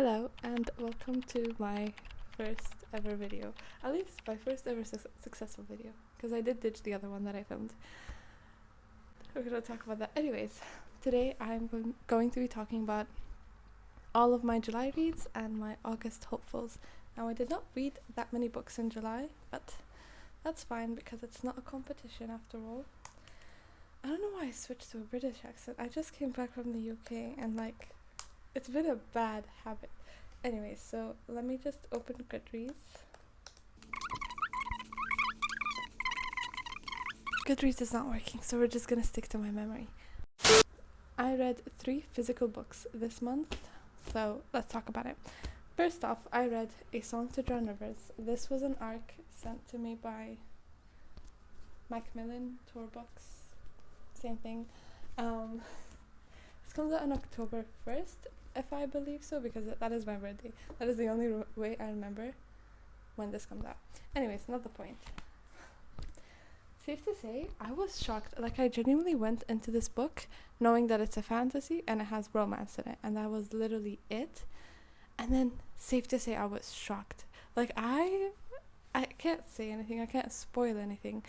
Hello and welcome to my first ever video. At least my first ever successful video, because I did ditch the other one that I filmed. We're going to talk about that. Anyways, today I'm going to be talking about all of my July reads and my August hopefuls. Now, I did not read that many books in July, but that's fine because it's not a competition after all. I don't know why I switched to a British accent. I just came back from the UK and it's been a bad habit. Anyway, so let me just open Goodreads. Goodreads is not working, so we're just gonna stick to my memory. I read 3 physical books this month, so let's talk about it. First off, I read A Song to Drown Rivers. This was an arc sent to me by Macmillan Tour Books. Same thing. This comes out on October 1st, if I believe so, because that is my birthday. That is the only way I remember when this comes out. Anyways, not the point. Safe to say, I was shocked. I genuinely went into this book knowing that it's a fantasy and it has romance in it, and that was literally it. And then, safe to say, I was shocked. I can't say anything. I can't spoil anything.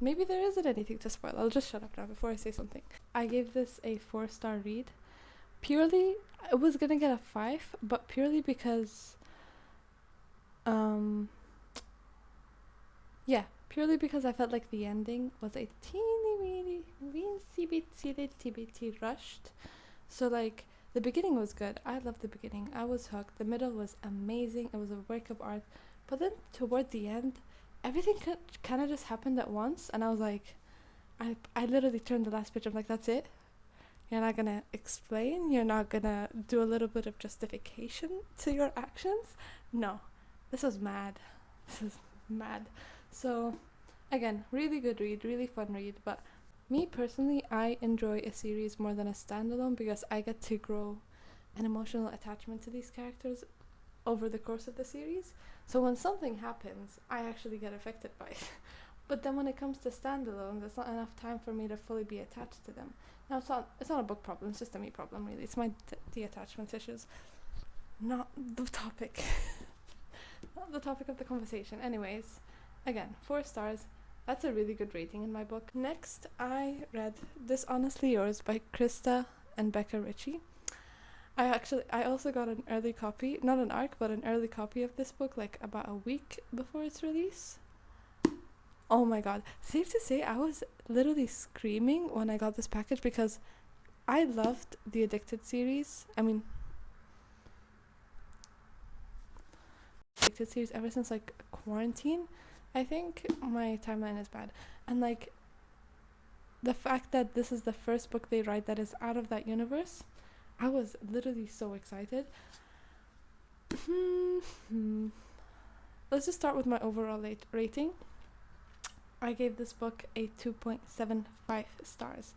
Maybe there isn't anything to spoil. I'll just shut up now before I say something. I gave this a 4-star read. Purely, I was gonna get a 5, but purely because, purely because I felt like the ending was a teeny weeny rushed. So the beginning was good. I loved the beginning. I was hooked. The middle was amazing. It was a work of art. But then toward the end, everything kind of just happened at once, and I was like, I literally turned the last page. I'm like, that's it? You're not gonna explain? You're not gonna do a little bit of justification to your actions? No. This was mad. This is mad. So, again, really good read, really fun read, but me personally, I enjoy a series more than a standalone because I get to grow an emotional attachment to these characters over the course of the series. So when something happens, I actually get affected by it. But then when it comes to standalone, there's not enough time for me to fully be attached to them. Now, it's not a book problem, it's just a me problem, really. It's my detachment issues. Not the topic. Not the topic of the conversation. Anyways, again, 4 stars. That's a really good rating in my book. Next, I read This Honestly Yours by Krista and Becca Ritchie. I also got an early copy, not an ARC, but an early copy of this book, about a week before its release. Oh my god. Safe to say, I was literally screaming when I got this package because I loved the Addicted series. Addicted series ever since quarantine. I think my timeline is bad. And the fact that this is the first book they write that is out of that universe, I was literally so excited. Let's just start with my overall rating. I gave this book a 2.75 stars.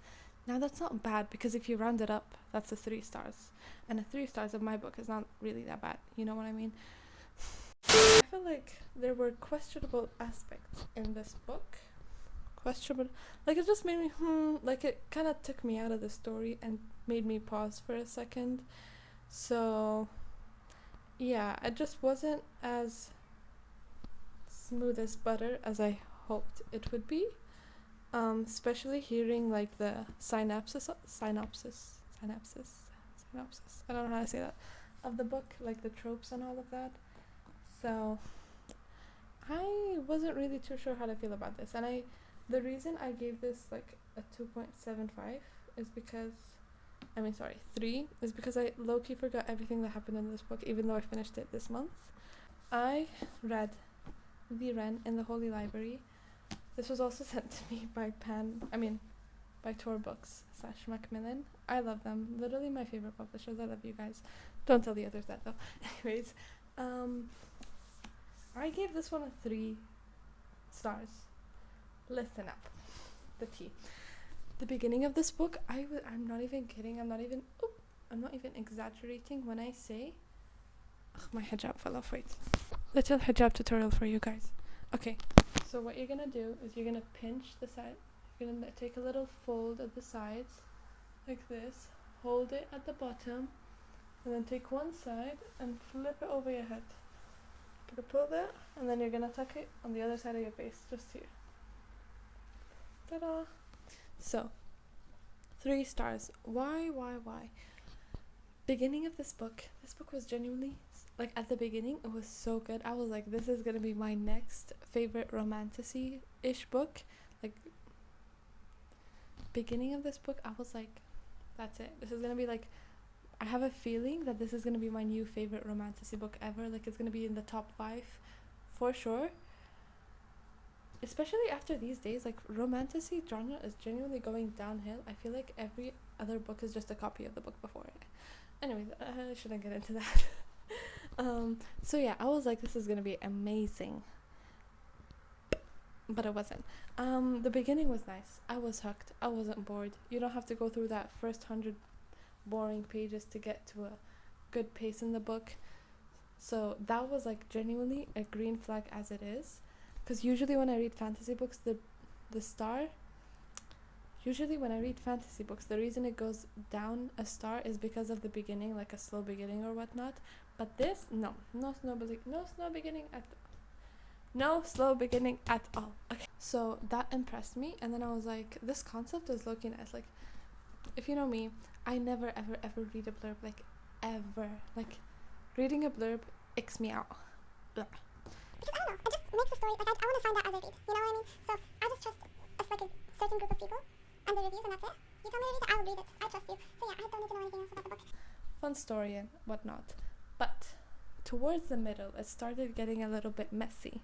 Now that's not bad because if you round it up, that's a 3 stars. And a 3 stars of my book is not really that bad. You know what I mean? I feel like there were questionable aspects in this book. Questionable. It just made me, it kind of took me out of the story and made me pause for a second. So, yeah, it just wasn't as smooth as butter as I hoped it would be. Especially hearing the synopsis. I don't know how to say that. Of the book, the tropes and all of that. So, I wasn't really too sure how to feel about this. And the reason I gave this a 2.75 is because 3 is because I low-key forgot everything that happened in this book, even though I finished it this month. I read The Wren in the Holy Library. This was also sent to me by by Tor Books / Macmillan. I love them. Literally my favorite publishers. I love you guys. Don't tell the others that though. Anyways, I gave this one a 3 stars. Listen up. The tea. The beginning of this book, I'm not even kidding. I'm not even exaggerating when I say, my hijab fell off. Wait. Little hijab tutorial for you guys. Okay. So what you're gonna do is you're gonna pinch the side. You're gonna take a little fold at the sides, like this. Hold it at the bottom, And then take one side and flip it over your head. Put a pull there, and then you're gonna tuck it on the other side of your face, just here. Ta-da! So, 3 stars. Why? Beginning of this book was genuinely, like, at the beginning, it was so good. I was like, this is gonna be my next favorite romantasy-ish book. Like, beginning of this book, I was like, that's it. This is gonna be like, I have a feeling that this is gonna be my new favorite romantasy book ever. Like, it's gonna be in the top 5 for sure. Especially after these days, like, romantasy genre is genuinely going downhill. I feel like every other book is just a copy of the book before it. Anyway, I shouldn't get into that. So yeah, I was like, this is gonna be amazing. But it wasn't. The beginning was nice. I was hooked. I wasn't bored. You don't have to go through that first 100 boring pages to get to a good pace in the book. So that was like genuinely a green flag as it is. Because usually when I read fantasy books, the reason it goes down a star is because of the beginning, like a slow beginning or whatnot. But this, no slow beginning at all. Okay, so that impressed me, and then I was like, this concept is looking nice. Like, if you know me, I never ever read a blurb, like, ever. Like, reading a blurb icks me out. Blah. Because I don't know, it just makes the story, like, I want to find out as I read, you know what I mean? So I just trust like a certain group of people and the reviews, and that's it. You tell me to read it, I'll read it. I trust you. So yeah, I don't need to know anything else about the book. Fun story and whatnot. But towards the middle, it started getting a little bit messy.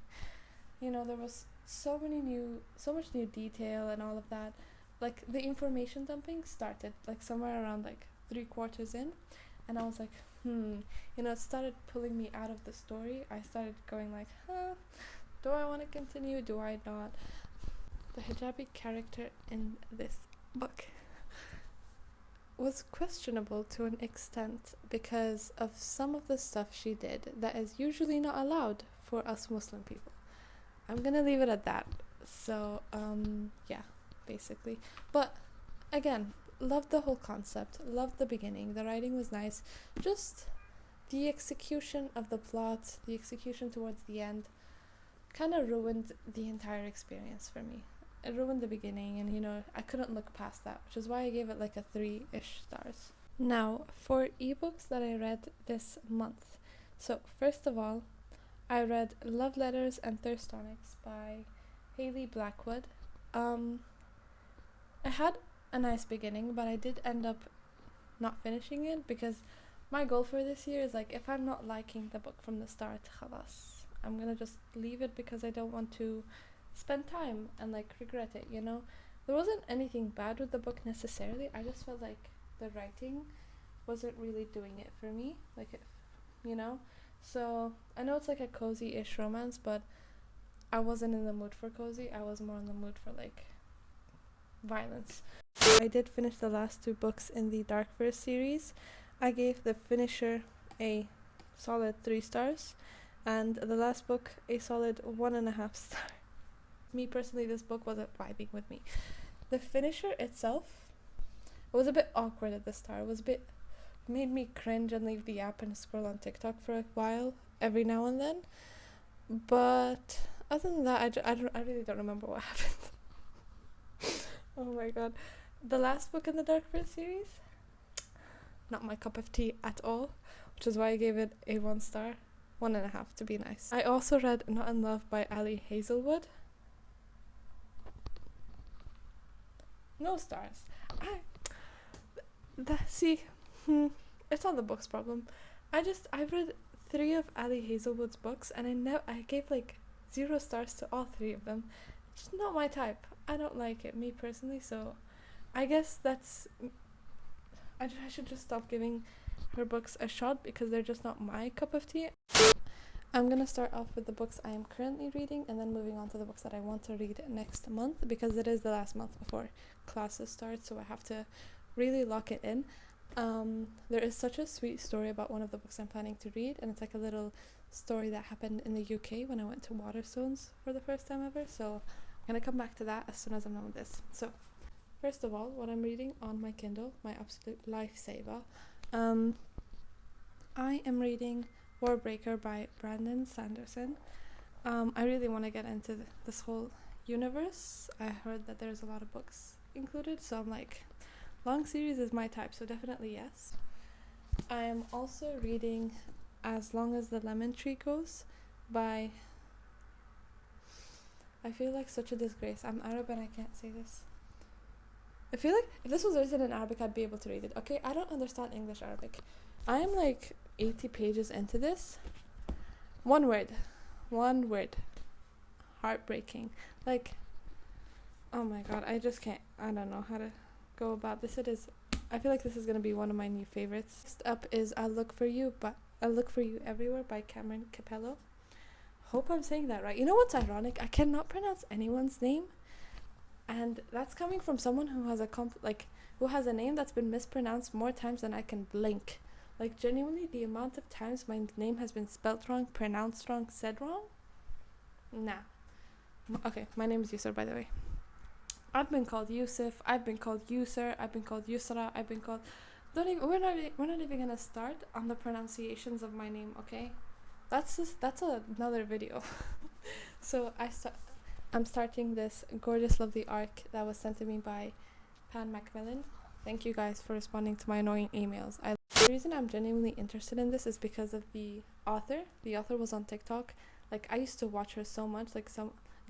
You know, there was so much new detail and all of that. Like, the information dumping started, like, somewhere around, like, 3/4 in. And I was like, you know, it started pulling me out of the story. I started going like, do I want to continue? Do I not? The hijabi character in this book was questionable to an extent because of some of the stuff she did that is usually not allowed for us Muslim people. I'm gonna leave it at that. So, yeah, basically. But, again, loved the whole concept, loved the beginning, the writing was nice, just the execution of the plot, the execution towards the end, kind of ruined the entire experience for me. It ruined the beginning, and, you know, I couldn't look past that, which is why I gave it like a 3-ish stars. Now, for ebooks that I read this month. So, first of all, I read Love Letters and Thirst Tonics by Hayley Blackwood. I had a nice beginning, but I did end up not finishing it because my goal for this year is, like, if I'm not liking the book from the start, khalas, I'm gonna just leave it because I don't want to spend time and, like, regret it, you know? There wasn't anything bad with the book necessarily. I just felt like the writing wasn't really doing it for me, like, you know? So I know it's like a cozy-ish romance, but I wasn't in the mood for cozy. I was more in the mood for, like, violence. I did finish the last 2 books in the Dark Verse series. I gave The Finisher a solid 3 stars, and the last book a solid 1.5 star. Me personally, this book wasn't vibing with me. The Finisher itself, it was a bit awkward at the start. It was a bit, made me cringe and leave the app and scroll on TikTok for a while, every now and then. But other than that, I really don't remember what happened. Oh my god. The last book in the Dark Verse series, not my cup of tea at all, which is why I gave it a 1 star, 1.5 to be nice. I also read Not in Love by Ali Hazelwood. No stars. It's not the book's problem. I've read 3 of Ali Hazelwood's books, and I gave like 0 stars to all 3 of them. It's just not my type. I don't like it, me personally, so I guess I should just stop giving her books a shot because they're just not my cup of tea. I'm gonna start off with the books I am currently reading and then moving on to the books that I want to read next month, because it is the last month before classes start, so I have to really lock it in. There is such a sweet story about one of the books I'm planning to read, and it's like a little story that happened in the UK when I went to Waterstones for the first time ever, so I'm gonna come back to that as soon as I'm done with this. So first of all, what I'm reading on my Kindle, my absolute lifesaver, I am reading Warbreaker by Brandon Sanderson. I really want to get into this whole universe. I heard that there's a lot of books included, so I'm like, long series is my type, so definitely yes. I am also reading As Long as the Lemon Tree Goes by... I feel like such a disgrace. I'm Arab and I can't say this. I feel like if this was written in Arabic, I'd be able to read it. Okay, I don't understand English Arabic. I am like 80 pages into this. One word. Heartbreaking. Like, oh my god, I just can't. I don't know how to go about this. I feel like this is gonna be one of my new favorites. Next up is I'll Look for You Everywhere by Cameron Capello. Hope I'm saying that right. You know what's ironic? I cannot pronounce anyone's name, and that's coming from someone who has who has a name that's been mispronounced more times than I can blink. Like, genuinely, the amount of times my name has been spelt wrong, pronounced wrong, said wrong. Nah. Okay, my name is Yusur, by the way. I've been called Yusuf. I've been called Yusur. I've been called Yusra. I've been called. We're not even gonna start on the pronunciations of my name, okay? That's another video. So I'm starting this gorgeous, lovely arc that was sent to me by Pan Macmillan. Thank you guys for responding to my annoying emails. The reason I'm genuinely interested in this is because of the author. The author was on TikTok. Like, I used to watch her so much,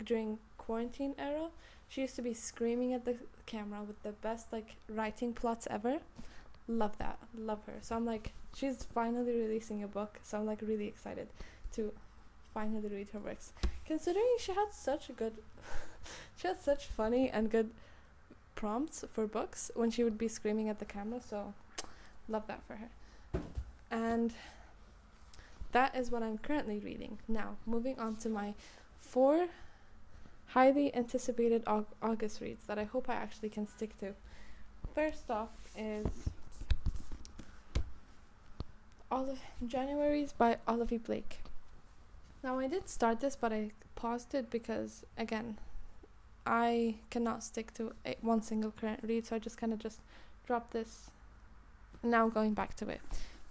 during quarantine era. She used to be screaming at the camera with the best writing plots ever. Love that. Love her. So I'm like, she's finally releasing a book, so I'm like really excited to finally read her works. Considering she had such funny and good prompts for books when she would be screaming at the camera, so love that for her. And that is what I'm currently reading. Now, moving on to my 4 highly anticipated August reads that I hope I actually can stick to. First off is January's by Olivia Blake. Now, I did start this, but I paused it because, again, I cannot stick to one single current read, so I just kind of dropped this. Now I'm going back to it.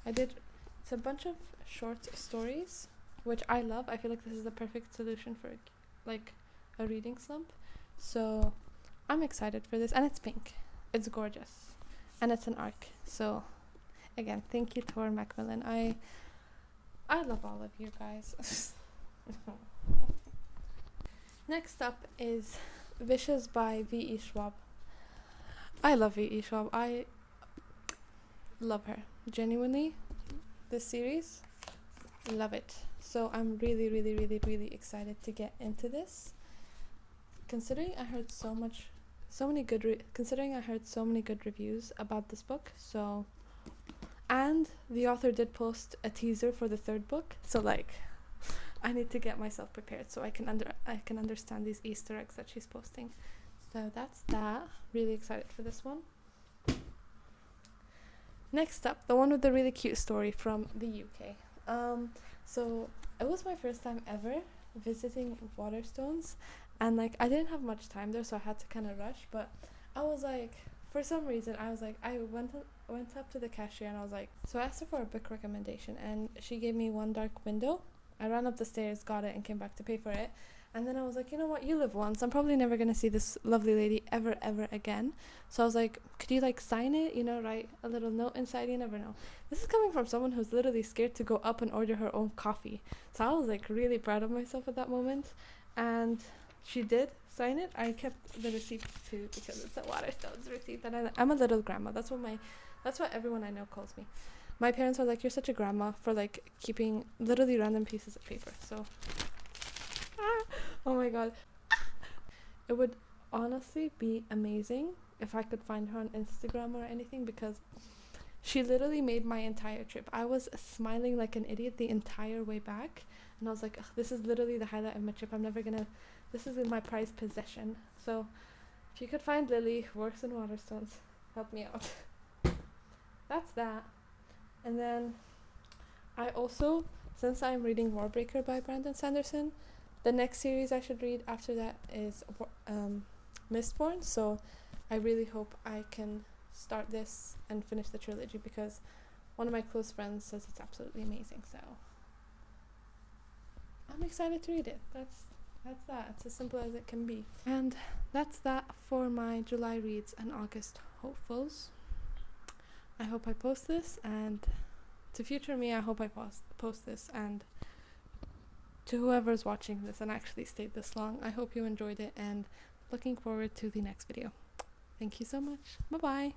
It's a bunch of short stories, which I love. I feel like this is the perfect solution for a reading slump. So I'm excited for this, and it's pink. It's gorgeous, and it's an arc. So again, thank you, Tor Macmillan. I love all of you guys. Next up is Vicious by V.E. Schwab. I love V.E. Schwab. I love her. Genuinely, this series, love it. So I'm really, really, really, really excited to get into this. Considering I heard so many good reviews about this book, and the author did post a teaser for the 3rd book, so I need to get myself prepared so I can understand these Easter eggs that she's posting. So that's that. Really excited for this one. Next up, the one with the really cute story from the UK. So it was my first time ever visiting Waterstones, and I didn't have much time there, so I had to kind of rush. But I was for some reason, I went up to the cashier and I asked her for a book recommendation, and she gave me One Dark Window. I ran up the stairs, got it, and came back to pay for it. And then I was like, you know what, you live once. I'm probably never going to see this lovely lady ever again. So I was like, could you sign it, write a little note inside? You never know. This is coming from someone who's literally scared to go up and order her own coffee. So I was really proud of myself at that moment. And she did sign it. I kept the receipt too because it's a Waterstones receipt. And I'm a little grandma. That's what everyone I know calls me. My parents are like, you're such a grandma for keeping literally random pieces of paper. So oh my god, it would honestly be amazing if I could find her on Instagram or anything, because she literally made my entire trip. I was smiling like an idiot the entire way back, and I was like, this is literally the highlight of my trip. This is in my prized possession. So if you could find Lily, who works in Waterstones, help me out. That's that. And then I also, since I'm reading Warbreaker by Brandon Sanderson, the next series I should read after that is Mistborn. So I really hope I can start this and finish the trilogy, because one of my close friends says it's absolutely amazing, so I'm excited to read it. That's that. It's as simple as it can be. And that's that for my July reads and August hopefuls. I hope I post this, and to future me, I hope I post this, and to whoever's watching this and actually stayed this long, I hope you enjoyed it, and looking forward to the next video. Thank you so much. Bye bye.